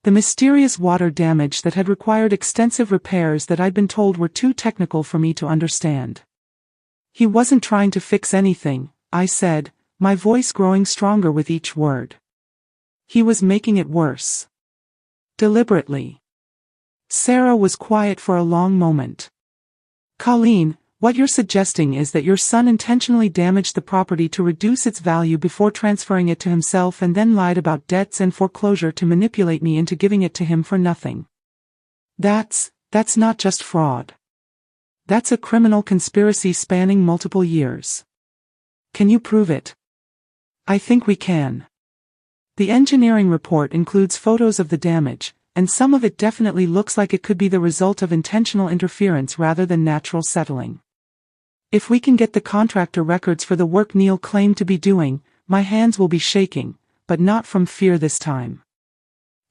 The mysterious water damage that had required extensive repairs that I'd been told were too technical for me to understand. He wasn't trying to fix anything, I said, my voice growing stronger with each word. He was making it worse. Deliberately. Sarah was quiet for a long moment. Colleen, what you're suggesting is that your son intentionally damaged the property to reduce its value before transferring it to himself and then lied about debts and foreclosure to manipulate me into giving it to him for nothing. That's not just fraud. That's a criminal conspiracy spanning multiple years. Can you prove it? I think we can. The engineering report includes photos of the damage, and some of it definitely looks like it could be the result of intentional interference rather than natural settling. If we can get the contractor records for the work Neil claimed to be doing, my hands will be shaking, but not from fear this time.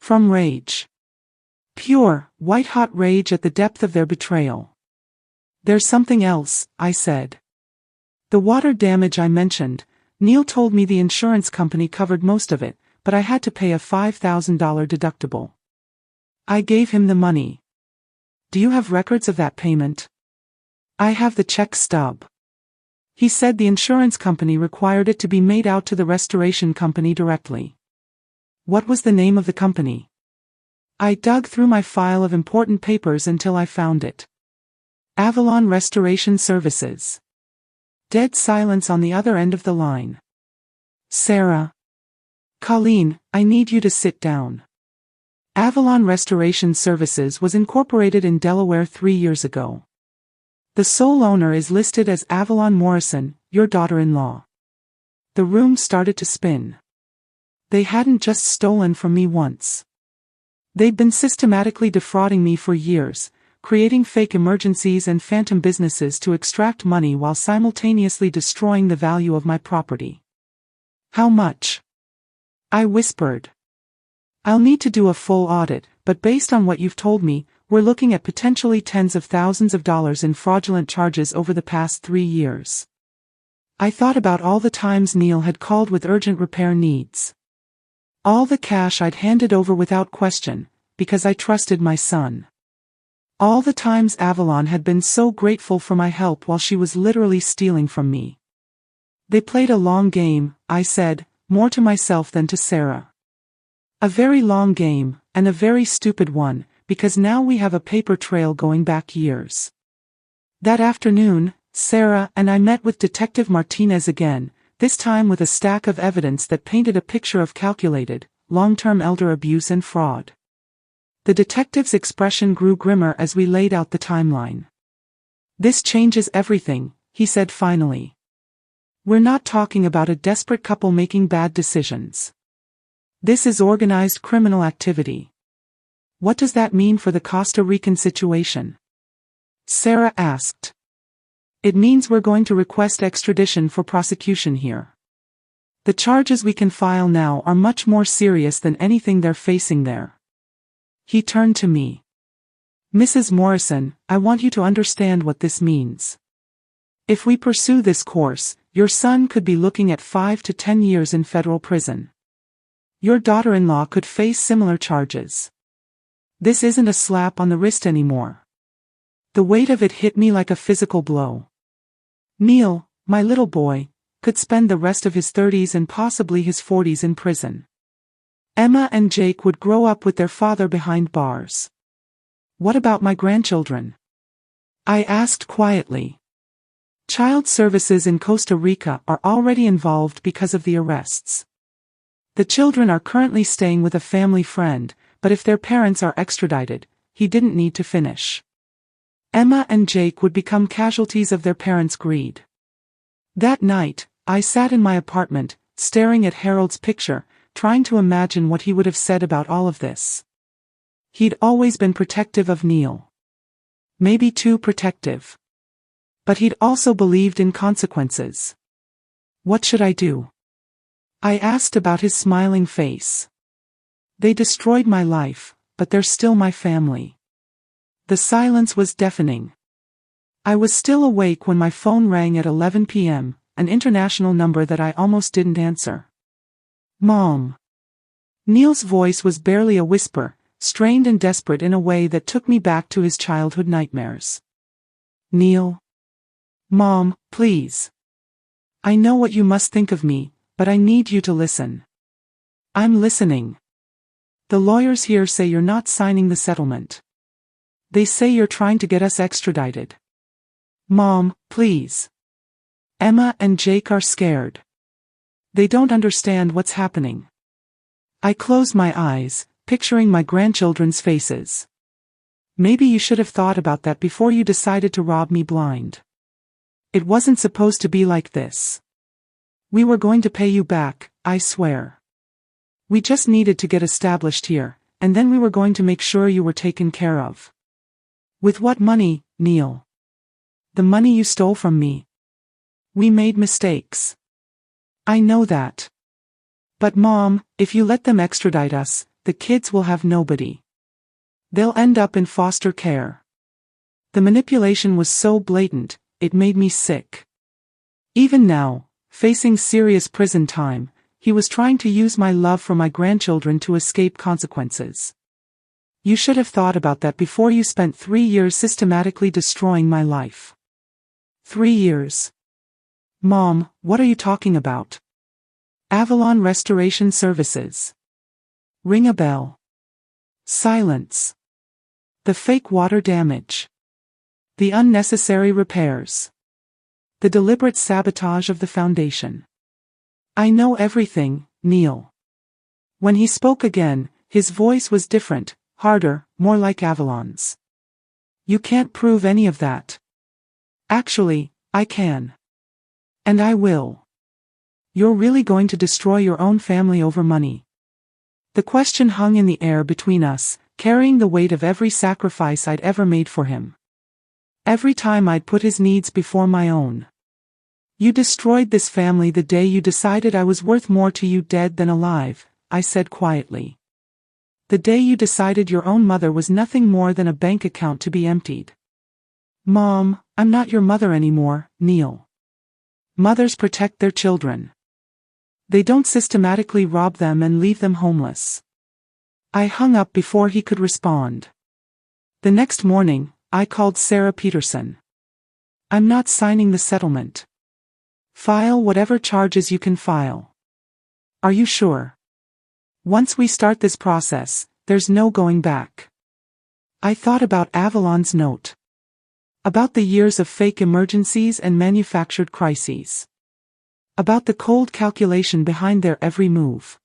From rage. Pure, white-hot rage at the depth of their betrayal. There's something else, I said. The water damage I mentioned, Neil told me the insurance company covered most of it, but I had to pay a $5,000 deductible. I gave him the money. Do you have records of that payment? I have the check stub. He said the insurance company required it to be made out to the restoration company directly. What was the name of the company? I dug through my file of important papers until I found it. Avalon Restoration Services. Dead silence on the other end of the line. Sarah. Colleen, I need you to sit down. Avalon Restoration Services was incorporated in Delaware 3 years ago. The sole owner is listed as Avalon Morrison, your daughter-in-law. The room started to spin. They hadn't just stolen from me once. They'd been systematically defrauding me for years, creating fake emergencies and phantom businesses to extract money while simultaneously destroying the value of my property. How much? I whispered. I'll need to do a full audit, but based on what you've told me, we're looking at potentially tens of thousands of dollars in fraudulent charges over the past 3 years. I thought about all the times Neil had called with urgent repair needs. All the cash I'd handed over without question, because I trusted my son. All the times Avalon had been so grateful for my help while she was literally stealing from me. They played a long game, I said, more to myself than to Sarah. A very long game, and a very stupid one, because now we have a paper trail going back years. That afternoon, Sarah and I met with Detective Martinez again, this time with a stack of evidence that painted a picture of calculated, long-term elder abuse and fraud. The detective's expression grew grimmer as we laid out the timeline. This changes everything, he said finally. We're not talking about a desperate couple making bad decisions. This is organized criminal activity. What does that mean for the Costa Rican situation? Sarah asked. It means we're going to request extradition for prosecution here. The charges we can file now are much more serious than anything they're facing there. He turned to me. Mrs. Morrison, I want you to understand what this means. If we pursue this course, your son could be looking at 5 to 10 years in federal prison. Your daughter-in-law could face similar charges. This isn't a slap on the wrist anymore. The weight of it hit me like a physical blow. Neil, my little boy, could spend the rest of his 30s and possibly his 40s in prison. Emma and Jake would grow up with their father behind bars. What about my grandchildren? I asked quietly. Child services in Costa Rica are already involved because of the arrests. The children are currently staying with a family friend, but if their parents are extradited, he didn't need to finish. Emma and Jake would become casualties of their parents' greed. That night, I sat in my apartment, staring at Harold's picture, trying to imagine what he would have said about all of this. He'd always been protective of Neil. Maybe too protective. But he'd also believed in consequences. What should I do? I asked about his smiling face. They destroyed my life, but they're still my family. The silence was deafening. I was still awake when my phone rang at 11 p.m., an international number that I almost didn't answer. Mom. Neil's voice was barely a whisper, strained and desperate in a way that took me back to his childhood nightmares. Neil. Mom, please. I know what you must think of me, but I need you to listen. I'm listening. The lawyers here say you're not signing the settlement. They say you're trying to get us extradited. Mom, please. Emma and Jake are scared. They don't understand what's happening. I close my eyes, picturing my grandchildren's faces. Maybe you should have thought about that before you decided to rob me blind. It wasn't supposed to be like this. We were going to pay you back, I swear. We just needed to get established here, and then we were going to make sure you were taken care of. With what money, Neil? The money you stole from me. We made mistakes. I know that. But Mom, if you let them extradite us, the kids will have nobody. They'll end up in foster care. The manipulation was so blatant, it made me sick. Even now, facing serious prison time, he was trying to use my love for my grandchildren to escape consequences. You should have thought about that before you spent 3 years systematically destroying my life. 3 years. Mom, what are you talking about? Avalon Restoration Services. Ring a bell. Silence. The fake water damage. The unnecessary repairs. The deliberate sabotage of the foundation. I know everything, Neil. When he spoke again, his voice was different, harder, more like Avalon's. You can't prove any of that. Actually, I can. And I will. You're really going to destroy your own family over money? The question hung in the air between us, carrying the weight of every sacrifice I'd ever made for him. Every time I'd put his needs before my own. You destroyed this family the day you decided I was worth more to you dead than alive, I said quietly. The day you decided your own mother was nothing more than a bank account to be emptied. Mom, I'm not your mother anymore, Neil. Mothers protect their children. They don't systematically rob them and leave them homeless. I hung up before he could respond. The next morning, I called Sarah Peterson. I'm not signing the settlement. File whatever charges you can file. Are you sure? Once we start this process, there's no going back. I thought about Avalon's note. About the years of fake emergencies and manufactured crises. About the cold calculation behind their every move.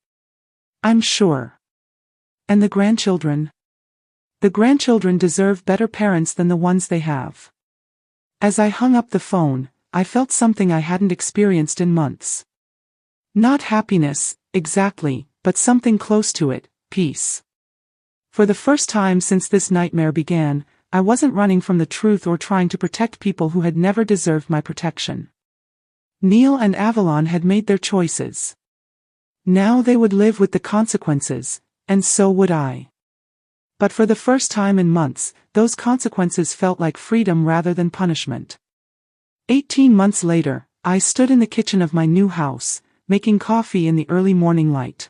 I'm sure. And the grandchildren? The grandchildren deserve better parents than the ones they have. As I hung up the phone, I felt something I hadn't experienced in months. Not happiness, exactly, but something close to it, peace. For the first time since this nightmare began, I wasn't running from the truth or trying to protect people who had never deserved my protection. Neil and Avalon had made their choices. Now they would live with the consequences, and so would I. But for the first time in months, those consequences felt like freedom rather than punishment. 18 months later, I stood in the kitchen of my new house, making coffee in the early morning light.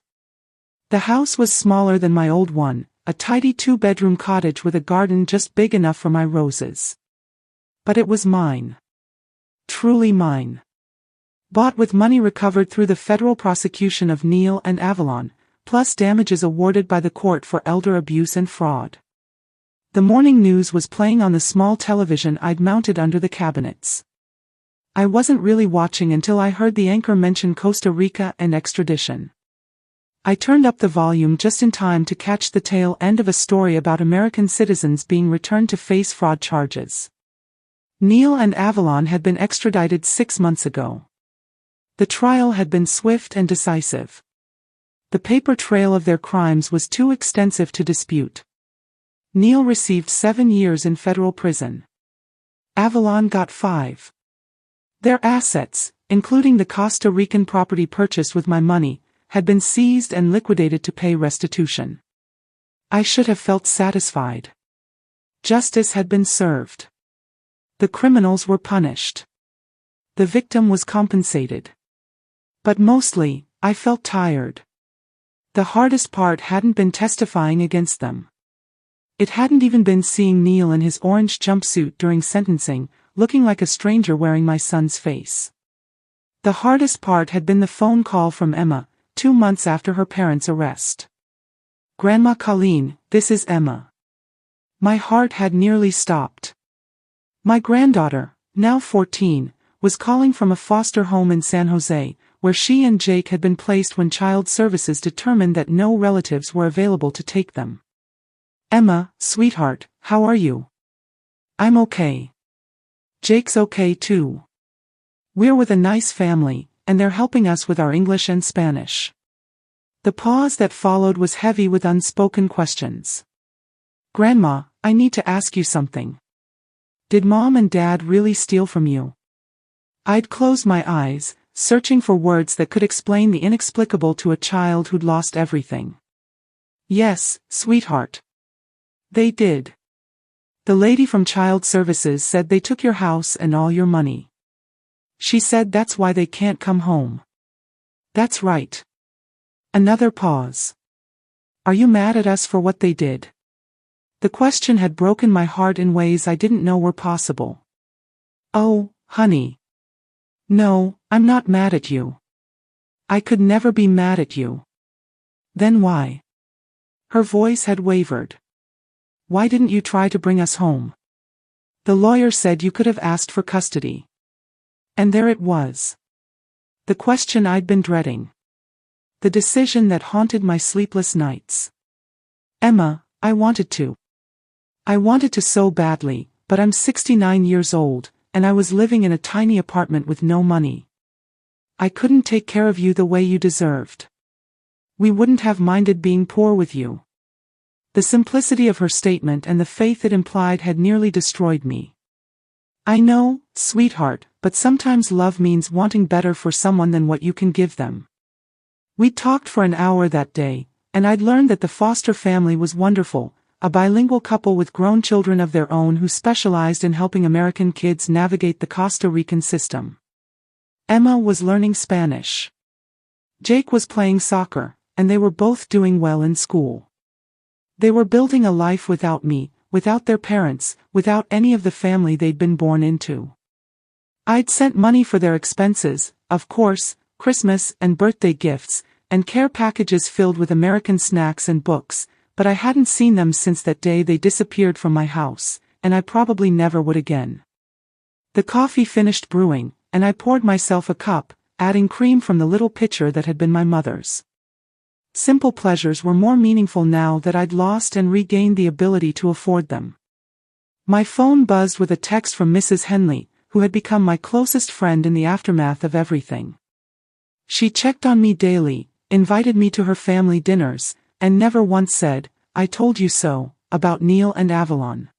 The house was smaller than my old one, a tidy 2-bedroom cottage with a garden just big enough for my roses. But it was mine. Truly mine. Bought with money recovered through the federal prosecution of Neil and Avalon, plus damages awarded by the court for elder abuse and fraud. The morning news was playing on the small television I'd mounted under the cabinets. I wasn't really watching until I heard the anchor mention Costa Rica and extradition. I turned up the volume just in time to catch the tail end of a story about American citizens being returned to face fraud charges. Neil and Avalon had been extradited 6 months ago. The trial had been swift and decisive. The paper trail of their crimes was too extensive to dispute. Neil received 7 years in federal prison. Avalon got 5. Their assets, including the Costa Rican property purchased with my money, had been seized and liquidated to pay restitution. I should have felt satisfied. Justice had been served. The criminals were punished. The victim was compensated. But mostly, I felt tired. The hardest part hadn't been testifying against them. It hadn't even been seeing Neil in his orange jumpsuit during sentencing, looking like a stranger wearing my son's face. The hardest part had been the phone call from Emma, 2 months after her parents' arrest. "Grandma Colleen, this is Emma." My heart had nearly stopped. My granddaughter, now 14, was calling from a foster home in San Jose, where she and Jake had been placed when Child Services determined that no relatives were available to take them. "Emma, sweetheart, how are you?" "I'm okay. Jake's okay too. We're with a nice family, and they're helping us with our English and Spanish." The pause that followed was heavy with unspoken questions. "Grandma, I need to ask you something. Did Mom and Dad really steal from you?" I'd closed my eyes, searching for words that could explain the inexplicable to a child who'd lost everything. "Yes, sweetheart. They did. The lady from Child Services said they took your house and all your money. She said that's why they can't come home." "That's right." Another pause. "Are you mad at us for what they did?" The question had broken my heart in ways I didn't know were possible. "Oh, honey. No, I'm not mad at you. I could never be mad at you." "Then why?" Her voice had wavered. "Why didn't you try to bring us home? The lawyer said you could have asked for custody." And there it was. The question I'd been dreading. The decision that haunted my sleepless nights. "Emma, I wanted to. I wanted to so badly, but I'm 69 years old, and I was living in a tiny apartment with no money. I couldn't take care of you the way you deserved. We wouldn't have minded being poor with you." The simplicity of her statement and the faith it implied had nearly destroyed me. "I know, sweetheart, but sometimes love means wanting better for someone than what you can give them." We talked for an hour that day, and I'd learned that the foster family was wonderful, a bilingual couple with grown children of their own who specialized in helping American kids navigate the Costa Rican system. Emma was learning Spanish. Jake was playing soccer, and they were both doing well in school. They were building a life without me, without their parents, without any of the family they'd been born into. I'd sent money for their expenses, of course, Christmas and birthday gifts, and care packages filled with American snacks and books, but I hadn't seen them since that day they disappeared from my house, and I probably never would again. The coffee finished brewing, and I poured myself a cup, adding cream from the little pitcher that had been my mother's. Simple pleasures were more meaningful now that I'd lost and regained the ability to afford them. My phone buzzed with a text from Mrs. Henley, who had become my closest friend in the aftermath of everything. She checked on me daily, invited me to her family dinners, and never once said, "I told you so," about Neil and Avalon.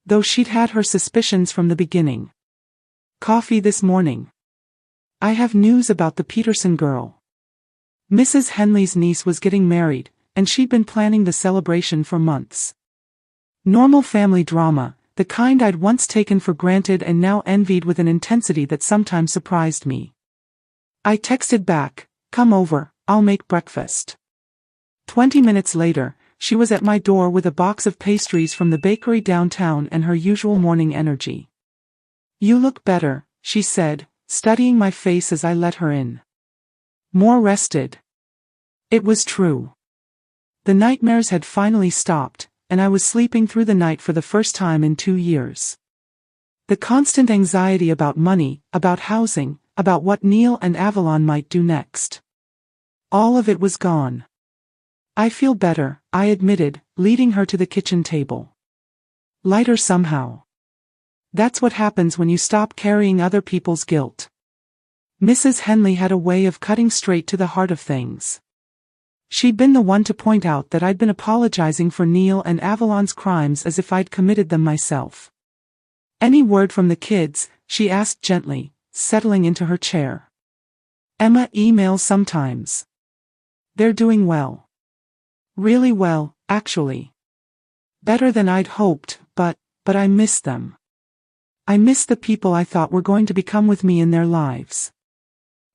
Though she'd had her suspicions from the beginning. Coffee this morning. "I have news about the Peterson girl." Mrs. Henley's niece was getting married, and she'd been planning the celebration for months. Normal family drama, the kind I'd once taken for granted and now envied with an intensity that sometimes surprised me. I texted back, "Come over, I'll make breakfast." 20 minutes later, she was at my door with a box of pastries from the bakery downtown and her usual morning energy. "You look better," she said, studying my face as I let her in. "More rested." It was true. The nightmares had finally stopped, and I was sleeping through the night for the first time in 2 years. The constant anxiety about money, about housing, about what Neil and Avalon might do next. All of it was gone. I feel better, I admitted, leading her to the kitchen table. Lighter somehow. That's what happens when you stop carrying other people's guilt. Mrs. Henley had a way of cutting straight to the heart of things. She'd been the one to point out that I'd been apologizing for Neil and Avalon's crimes as if I'd committed them myself. Any word from the kids? She asked gently, settling into her chair. Emma emails sometimes. They're doing well. Really well, actually. Better than I'd hoped, but I miss them. I miss the people I thought were going to become with me in their lives.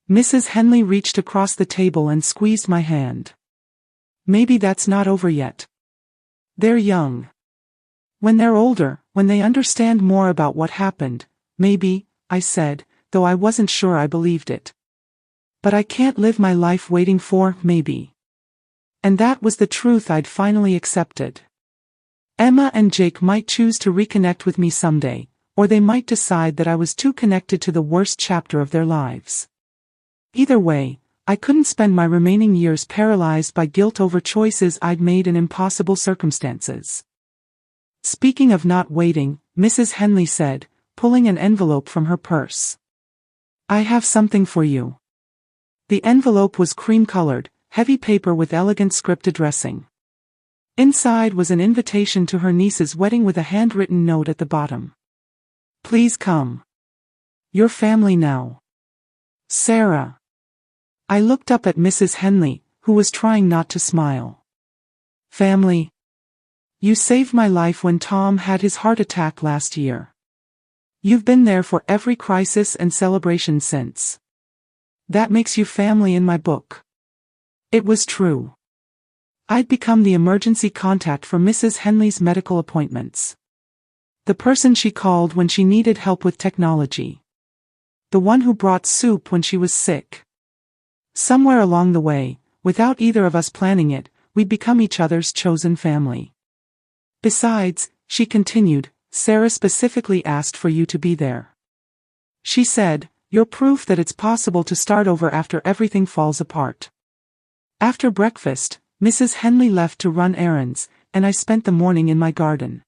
Mrs. Henley reached across the table and squeezed my hand. Maybe that's not over yet. They're young. When they're older, when they understand more about what happened, maybe, I said, though I wasn't sure I believed it. But I can't live my life waiting for maybe. And that was the truth I'd finally accepted. Emma and Jake might choose to reconnect with me someday, or they might decide that I was too connected to the worst chapter of their lives. Either way, I couldn't spend my remaining years paralyzed by guilt over choices I'd made in impossible circumstances. Speaking of not waiting, Mrs. Henley said, pulling an envelope from her purse. I have something for you. The envelope was cream-colored, heavy paper with elegant script addressing. Inside was an invitation to her niece's wedding with a handwritten note at the bottom. Please come. Your family now. Sarah. I looked up at Mrs. Henley, who was trying not to smile. Family. You saved my life when Tom had his heart attack last year. You've been there for every crisis and celebration since. That makes you family in my book. It was true. I'd become the emergency contact for Mrs. Henley's medical appointments. The person she called when she needed help with technology. The one who brought soup when she was sick. Somewhere along the way, without either of us planning it, we'd become each other's chosen family. Besides, she continued, Sarah specifically asked for you to be there. She said, you're proof that it's possible to start over after everything falls apart. After breakfast, Mrs. Henley left to run errands, and I spent the morning in my garden.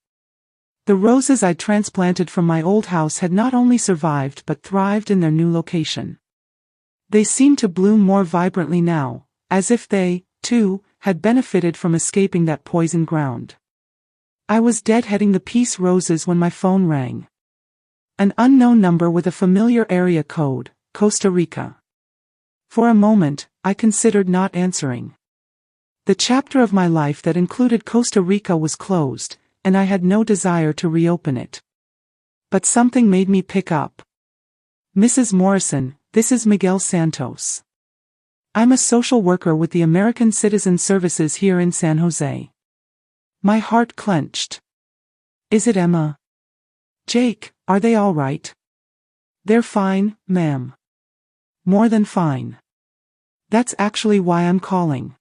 The roses I'd transplanted from my old house had not only survived but thrived in their new location. They seemed to bloom more vibrantly now, as if they, too, had benefited from escaping that poison ground. I was deadheading the peace roses when my phone rang. An unknown number with a familiar area code, Costa Rica. For a moment, I considered not answering. The chapter of my life that included Costa Rica was closed, and I had no desire to reopen it. But something made me pick up. Mrs. Morrison, this is Miguel Santos. I'm a social worker with the American Citizen Services here in San Jose. My heart clenched. Is it Emma? Jake, are they all right? They're fine, ma'am. More than fine. That's actually why I'm calling.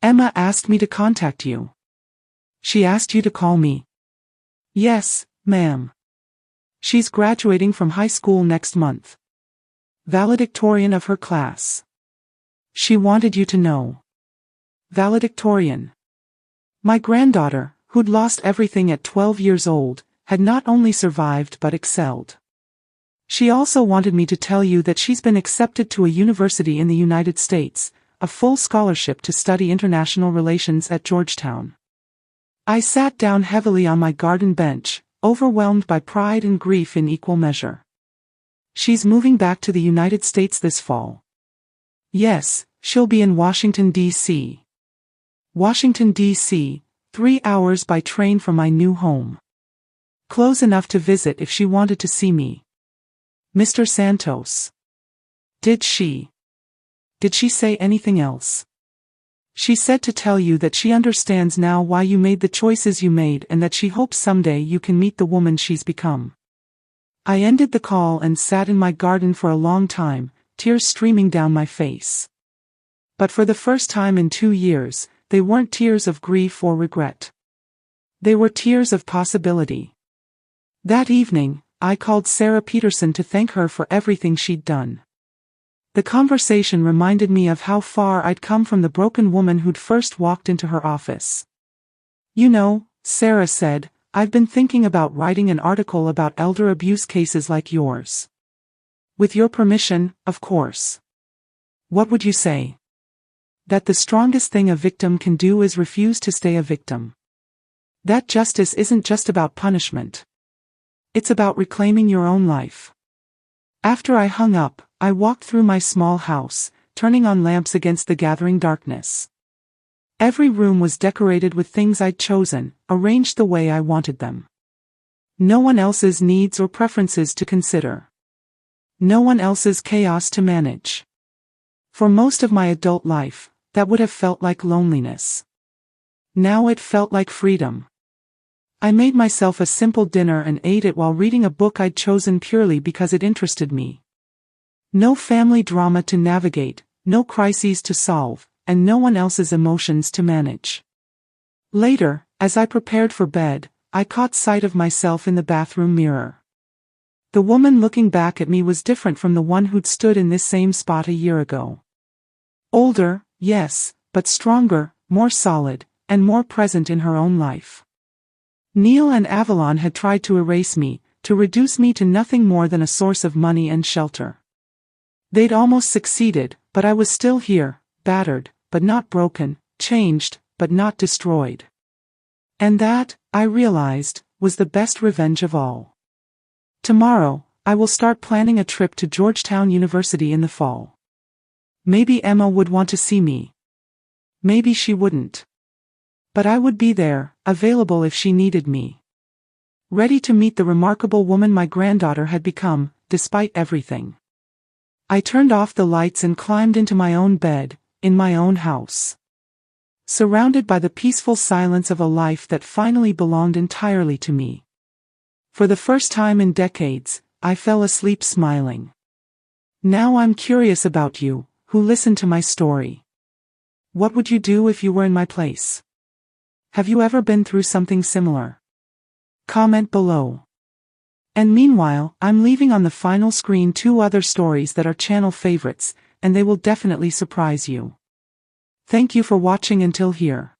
Emma asked me to contact you. She asked you to call me. Yes, ma'am. She's graduating from high school next month. Valedictorian of her class. She wanted you to know. Valedictorian. My granddaughter, who'd lost everything at 12 years old, had not only survived but excelled. She also wanted me to tell you that she's been accepted to a university in the United States, a full scholarship to study international relations at Georgetown. I sat down heavily on my garden bench, overwhelmed by pride and grief in equal measure. She's moving back to the United States this fall. Yes, she'll be in Washington, D.C. Washington, D.C., 3 hours by train from my new home. Close enough to visit if she wanted to see me. Mr. Santos. Did she say anything else? She said to tell you that she understands now why you made the choices you made and that she hopes someday you can meet the woman she's become. I ended the call and sat in my garden for a long time, tears streaming down my face. But for the first time in 2 years, they weren't tears of grief or regret. They were tears of possibility. That evening, I called Sarah Peterson to thank her for everything she'd done. The conversation reminded me of how far I'd come from the broken woman who'd first walked into her office. "You know," Sarah said, "I've been thinking about writing an article about elder abuse cases like yours. With your permission, of course." "What would you say?" "That the strongest thing a victim can do is refuse to stay a victim. That justice isn't just about punishment. It's about reclaiming your own life." After I hung up, I walked through my small house, turning on lamps against the gathering darkness. Every room was decorated with things I'd chosen, arranged the way I wanted them. No one else's needs or preferences to consider. No one else's chaos to manage. For most of my adult life, that would have felt like loneliness. Now it felt like freedom. I made myself a simple dinner and ate it while reading a book I'd chosen purely because it interested me. No family drama to navigate, no crises to solve, and no one else's emotions to manage. Later, as I prepared for bed, I caught sight of myself in the bathroom mirror. The woman looking back at me was different from the one who'd stood in this same spot a year ago. Older, yes, but stronger, more solid, and more present in her own life. Neil and Avalon had tried to erase me, to reduce me to nothing more than a source of money and shelter. They'd almost succeeded, but I was still here, battered, but not broken, changed, but not destroyed. And that, I realized, was the best revenge of all. Tomorrow, I will start planning a trip to Georgetown University in the fall. Maybe Emma would want to see me. Maybe she wouldn't. But I would be there, available if she needed me. Ready to meet the remarkable woman my granddaughter had become, despite everything. I turned off the lights and climbed into my own bed, in my own house. Surrounded by the peaceful silence of a life that finally belonged entirely to me. For the first time in decades, I fell asleep smiling. Now I'm curious about you, who listened to my story. What would you do if you were in my place? Have you ever been through something similar? Comment below. And meanwhile, I'm leaving on the final screen 2 other stories that are channel favorites, and they will definitely surprise you. Thank you for watching until here.